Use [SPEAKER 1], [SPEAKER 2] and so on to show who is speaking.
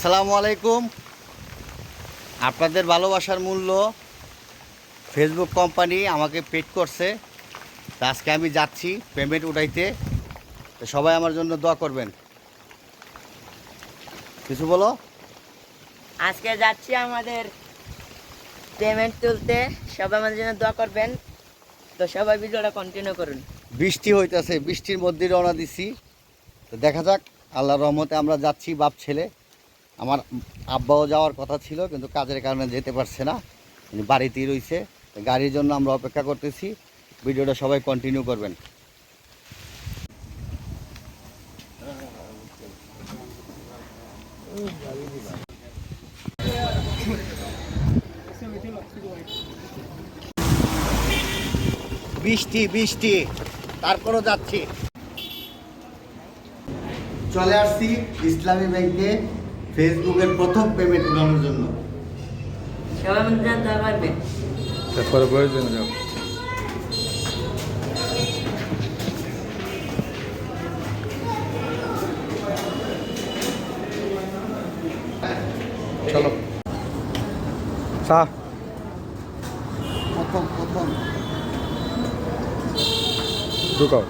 [SPEAKER 1] আসসালামু আলাইকুম। আপনাদের ভালোবাসার মূল্য ফেসবুক কোম্পানি আমাকে পেড করছে। তা আজকে আমি যাচ্ছি পেমেন্ট উঠাইতে। তো সবাই আমার জন্য দোয়া করবেন। কিছু বলো।
[SPEAKER 2] আজকে যাচ্ছি আমাদের পেমেন্ট তুলতে, সবাই আমাদের জন্য দোয়া করবেন। তো সবাই ভিডিওটা কন্টিনিউ করুন।
[SPEAKER 1] বৃষ্টি হইতেছে, বৃষ্টির মধ্যে রওনা দিছি। তো দেখা যাক, আল্লাহর রহমতে আমরা যাচ্ছি বাপ ছেলে। আমার আব্বাও যাওয়ার কথা ছিল, কিন্তু কাজের কারণে যেতে পারছে না, উনি বাড়িতেই রয়েছে। গাড়ির জন্য আমরা অপেক্ষা করতেছি। ভিডিওটা সবাই কন্টিনিউ করবেন। বৃষ্টি বৃষ্টি, তারপরও যাচ্ছি। চলে আসছি ইসলামী ব্যাংকে ফেসবুকের প্রথম পেমেন্ট উঠানোর জন্য।
[SPEAKER 2] সবাই আমাদের জন্য দোয়া করবেন।
[SPEAKER 3] তারপরে প্রয়োজন যাও। চলো চা
[SPEAKER 1] প্রথম
[SPEAKER 3] ঢুকাও।